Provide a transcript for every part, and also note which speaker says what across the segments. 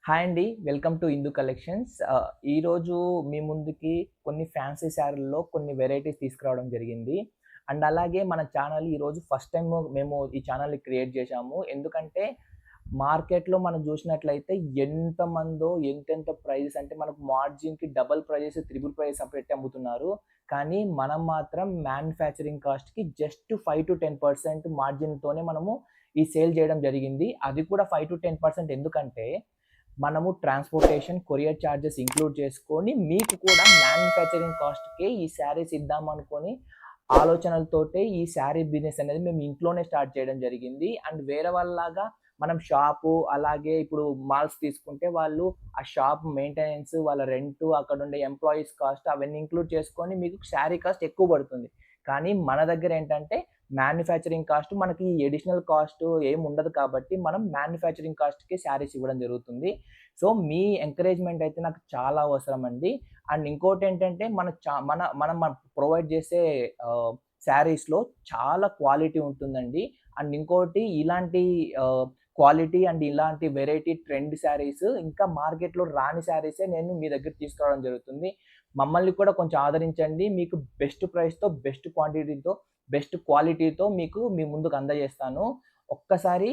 Speaker 1: Hi అండి. Welcome to Hindu collections. ఈరోజు మీ ముందుకి కొన్ని ఫ్యాన్సీ శారీల్లో కొన్ని వెరైటీస్ తీసుకురావడం జరిగింది. అండ్ అలాగే మన ఛానల్ ఈరోజు ఫస్ట్ టైమ్ మేము ఈ ఛానల్‌ని క్రియేట్ చేశాము. ఎందుకంటే మార్కెట్‌లో మనం చూసినట్లయితే ఎంతమందో ఎంతెంత ప్రైజెస్ అంటే మనకు మార్జిన్‌కి డబుల్ ప్రైజెస్, త్రిబుల్ ప్రైజెస్ పెట్టి అమ్ముతున్నారు. కానీ మనం మాత్రం మ్యానుఫ్యాక్చరింగ్ కాస్ట్‌కి జస్ట్ 5-10% మార్జిన్‌తోనే మనము ఈ సేల్ చేయడం జరిగింది. అది కూడా 5-10% ఎందుకంటే మనము ట్రాన్స్‌పోర్టేషన్, కొరియర్ చార్జెస్ ఇంక్లూడ్ చేసుకొని మీకు కూడా మ్యానుఫ్యాక్చరింగ్ కాస్ట్‌కే ఈ శారీస్ ఇద్దామనుకోని ఆలోచనలతోటే ఈ శారీ బిజినెస్ అనేది మేము ఇంట్లోనే స్టార్ట్ చేయడం జరిగింది. అండ్ వేరే వాళ్ళలాగా మనం షాపు అలాగే ఇప్పుడు మాల్స్ తీసుకుంటే వాళ్ళు ఆ షాప్ మెయింటెనెన్స్, వాళ్ళ రెంటు, అక్కడుండే ఎంప్లాయీస్ కాస్ట్ అవన్నీ ఇంక్లూడ్ చేసుకొని మీకు శారీ కాస్ట్ ఎక్కువ పడుతుంది. కానీ మన దగ్గర ఏంటంటే మ్యానుఫ్యాక్చరింగ్ కాస్ట్ మనకి అడిషనల్ కాస్ట్ ఏమి ఉండదు కాబట్టి మనం మ్యానుఫ్యాక్చరింగ్ కాస్ట్‌కి శారీస్ ఇవ్వడం జరుగుతుంది. సో, మీ ఎంకరేజ్‌మెంట్ అయితే నాకు చాలా అవసరం అండి. అండ్ ఇంకోటేంటంటే మనం ప్రొవైడ్ చేసే శారీస్‌లో చాలా క్వాలిటీ ఉంటుందండి. అండ్ ఇంకోటి ఇలాంటి క్వాలిటీ అండ్ ఇలాంటి వెరైటీ ట్రెండ్ శారీస్ ఇంకా మార్కెట్‌లో రాని శారీసే నేను మీ దగ్గరికి తీసుకురావడం జరుగుతుంది. మమ్మల్ని కూడా కొంచెం ఆదరించండి. మీకు బెస్ట్ ప్రైస్‌తో, బెస్ట్ క్వాంటిటీతో, బెస్ట్ క్వాలిటీతో మీకు మీ ముందుకు అందజేస్తాను. ఒక్కసారి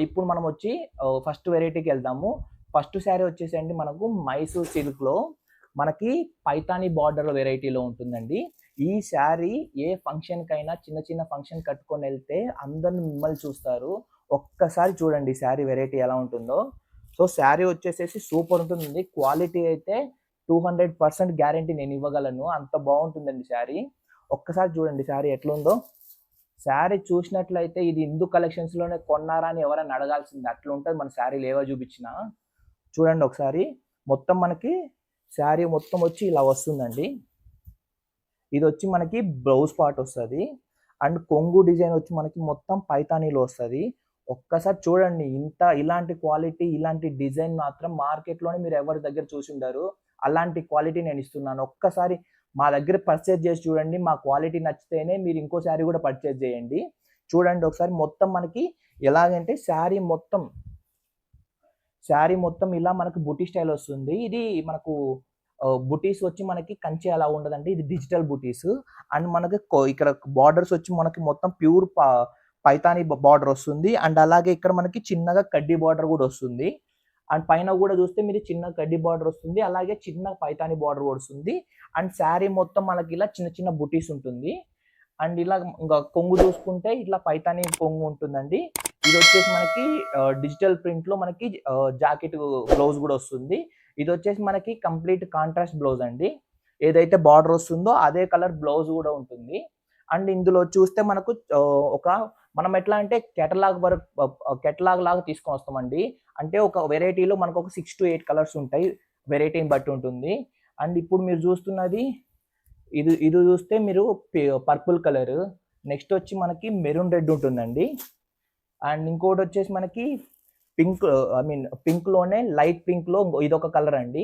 Speaker 1: ఇప్పుడు మనం వచ్చి ఫస్ట్ వెరైటీకెళ్దాము. ఫస్ట్ శారీ వచ్చేసండి మనకు మైసూర్ సిల్క్‌లో మనకి పైతాని బార్డర్ వెరైటీలో ఉంటుందండి. ఈ శారీ ఏ ఫంక్షన్‌కైనా చిన్న చిన్న ఫంక్షన్ కట్టుకొనెళ్తే అందరూ మిమ్మల్ని చూస్తారు. ఒక్కసారి చూడండి శారీ వెరైటీ ఎలా ఉంటుందో. సో, శారీ వచ్చేసేసి సూపర్ ఉంటుందండి. క్వాలిటీ అయితే 200% గ్యారంటీ నేను ఇవ్వగలను. అంత బావుంటుందండి శారీ. ఒక్కసారి చూడండి శారీ ఎట్లుందో. శారీ చూసినట్లయితే ఇది హిందూ కలెక్షన్స్‌లోనే కొన్నారా అని ఎవరైనా అడగాల్సిందే. అట్లుంటది మన శారీలు ఏవ చూపించినా. చూడండి ఒకసారి. మొత్తం మనకి శారీ మొత్తం వచ్చి ఇలా వస్తుందండి. ఇదొచ్చి మనకి బ్లౌజ్ పార్ట్ వస్తది. అండ్ కొంగు డిజైన్ వచ్చి మనకి మొత్తం పైతానీలో వస్తది. ఒక్కసారి చూడండి ఇలాంటి క్వాలిటీ, ఇలాంటి డిజైన్ మాత్రం మార్కెట్‌లోనే మీరు ఎవరి దగ్గర చూసుండరు. అలాంటి క్వాలిటీ నేను ఇస్తున్నాను. ఒక్కసారి మా దగ్గర పర్చేజ్ చేసి చూడండి. మా క్వాలిటీ నచ్చితేనే మీరు ఇంకో శారీ కూడా పర్చేజ్ చేయండి. చూడండి ఒకసారి మొత్తం మనకి ఎలాగంటే శారీ మొత్తం ఇలా మనకు బుటీ స్టైల్ వస్తుంది. ఇది మనకు బుటీస్ వచ్చి మనకి కంచి అలా ఉండదండి. ఇది డిజిటల్ బుటీస్. అండ్ మనకి ఇక్కడ బార్డర్స్ వచ్చి మనకి మొత్తం ప్యూర్ పైతాని బార్డర్ వస్తుంది. అండ్ అలాగే ఇక్కడ మనకి చిన్నగా కడ్డీ బార్డర్ కూడా వస్తుంది. అండ్ పైన కూడా చూస్తే మీరు చిన్న కడ్డీ బార్డర్ వస్తుంది. అలాగే చిన్న పైతాని బార్డర్ కూడా వస్తుంది. అండ్ శారీ మొత్తం మనకి ఇలా చిన్న చిన్న బుటీస్ ఉంటుంది. అండ్ ఇలా ఇంకా కొంగు చూసుకుంటే ఇట్లా పైతాని కొంగు ఉంటుందండి. ఇదొచ్చేసి మనకి డిజిటల్ ప్రింట్‌లో మనకి జాకెట్ బ్లౌజ్ గూడా వస్తుంది. ఇదొచ్చేసి మనకి కంప్లీట్ కాంట్రాస్ట్ బ్లౌజ్ అండి. ఏదైతే బార్డర్ వస్తుందో అదే కలర్ బ్లౌజ్ గూడా ఉంటుంది. అండ్ ఇందులో చూస్తే మనకు ఒక మనం ఎట్లా అంటే కేటలాగ్ లాగా తీసుకొనొస్తామండి. అంటే ఒక వెరైటీలో మనకు ఒక 6-8 కలర్స్ ఉంటాయి. వెరైటీని బట్టి ఉంటుంది. అండ్ ఇప్పుడు మీరు చూస్తున్నది ఇది చూస్తే మీరు పర్పుల్ కలర్. నెక్స్ట్ వచ్చి మనకి మెరూన్ రెడ్ ఉంటుందండి. అండ్ ఇంకోటొచ్చేసి మనకి పింక్ పింక్‌లోనే లైట్ పింక్‌లో ఇదొక కలర్ అండి.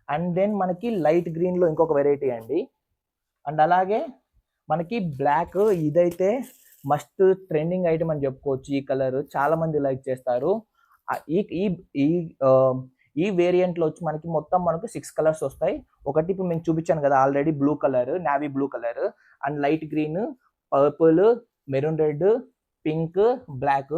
Speaker 1: అండ్ దెన్ మనకి లైట్ గ్రీన్‌లో ఇంకొక వెరైటీ అండి. అండ్ అలాగే మనకి బ్లాక్ ఇదైతే మస్ట్ ట్రెండింగ్ ఐటెమ్ అని చెప్పుకోవచ్చు. ఈ కలర్ చాలా మంది లైక్ చేస్తారు. ఈ ఈ ఈ ఆహ్, ఈ వేరియంట్‌లో వచ్చి మనకు 6 కలర్స్ వస్తాయి. ఒకటి ఇప్పుడు నేను చూపించాను కదా! Already blue colour, navy blue colour and light green, purple, maroon red, pink, black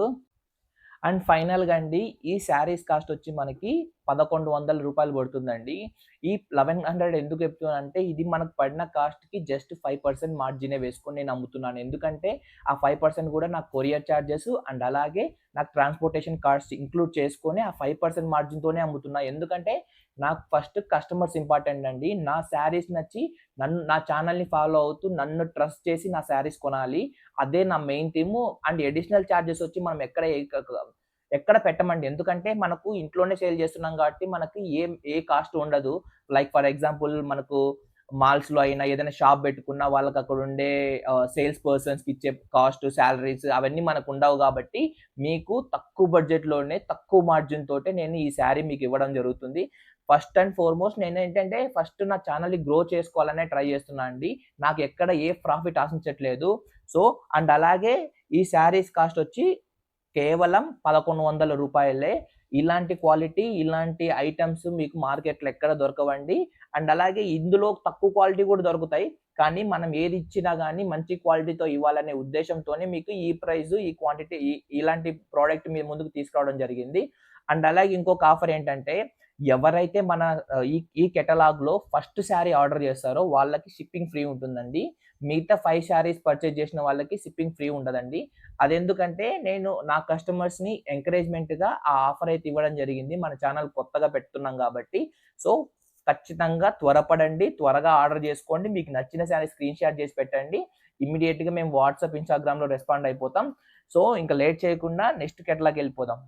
Speaker 1: and ఫైనల్‌గా అండి ఈ శారీస్ కాస్ట్ వచ్చి మనకి రూ. 1,100 పడుతుందండి. ఈ 1,100 ఎందుకు చెప్తున్నానంటే ఇది మనకు పడిన కాస్ట్‌కి జస్ట్ 5% మార్జినే వేసుకొని నేను అమ్ముతున్నాను. ఎందుకంటే ఆ 5% కూడా నాకు కొరియర్ చార్జెస్ అండ్ అలాగే నాకు ట్రాన్స్‌పోర్టేషన్ కాస్ట్ ఇంక్లూడ్ చేసుకొని ఆ 5% మార్జిన్‌తోనే అమ్ముతున్నా. ఎందుకంటే నాకు ఫస్ట్ కస్టమర్స్ ఇంపార్టెంట్ అండి. నా శారీస్ నచ్చి నా ఛానెల్‌ని ఫాలో అవుతూ నన్ను ట్రస్ట్ చేసి నా శారీస్ కొనాలి. అదే నా main theme. And additional charges వచ్చి మనం ఎక్కడ పెట్టమండి. ఎందుకంటే మనకు ఇంట్లోనే సేల్ చేస్తున్నాం కాబట్టి మనకి ఏ కాస్ట్ ఉండదు. లైక్ ఫర్ ఎగ్జాంపుల్ మనకు మాల్స్‌లో అయినా ఏదైనా షాప్ పెట్టుకున్నా వాళ్ళకి అక్కడ ఉండే సేల్స్ పర్సన్స్‌కి ఇచ్చే కాస్ట్, సాలరీస్ అవన్నీ మనకు ఉండవు కాబట్టి మీకు తక్కువ బడ్జెట్‌లోనే తక్కువ మార్జిన్ తోటే నేను ఈ శారీ మీకు ఇవ్వడం జరుగుతుంది. ఫస్ట్ అండ్ ఫార్‌మోస్ట్ నేనేంటంటే ఫస్ట్ నా ఛానెల్‌ని గ్రో చేసుకోవాలనే ట్రై చేస్తున్నా అండి. నాకు ఎక్కడ ఏ ప్రాఫిట్ ఆశించట్లేదు. సో, అండ్ అలాగే ఈ శారీస్ కాస్ట్ వచ్చి కేవలం రూ. 1,100. ఇలాంటి క్వాలిటీ, ఇలాంటి ఐటెమ్స్ మీకు మార్కెట్‌లో ఎక్కడ దొరకవండి. అండ్ అలాగే ఇందులో తక్కువ క్వాలిటీ కూడా దొరుకుతాయి. కానీ మనం ఏది ఇచ్చినా గానీ మంచి క్వాలిటీతో ఇవ్వాలనే ఉద్దేశ్యంతోనే మీకు ఈ ప్రైస్, ఈ క్వాంటిటీ ఇలాంటి ప్రొడక్ట్ మీ ముందుకు తీసుకురావడం జరిగింది. అండ్ అలాగే ఇంకొక ఆఫర్ ఏంటంటే ఎవరైతే మన ఈ కేటలాగ్‌లో ఫస్ట్ శారీ ఆర్డర్ చేస్తారో వాళ్ళకి షిప్పింగ్ ఫ్రీ ఉంటుందండి. మిగతా 5 శారీస్ పర్చేజ్ చేసిన వాళ్ళకి షిప్పింగ్ ఫ్రీ ఉండదండి. అదెందుకంటే నేను నా కస్టమర్స్‌ని ఎంకరేజ్‌మెంట్‌గా ఆ ఆఫర్ అయితే ఇవ్వడం జరిగింది. మన ఛానల్ కొత్తగా పెడుతున్నాం కాబట్టి. సో, ఖచ్చితంగా త్వరపడండి. త్వరగా ఆర్డర్ చేసుకోండి. మీకు నచ్చిన శారీ స్క్రీన్‌షాట్ చేసి పెట్టండి. ఇమ్మీడియేట్‌గా మేము వాట్సాప్, ఇన్‌స్టాగ్రామ్‌లో రెస్పాండ్ అయిపోతాం. సో, ఇంక లేట్ చేయకుండా నెక్స్ట్ కేటలాగ్‌కెళ్ళిపోదాం.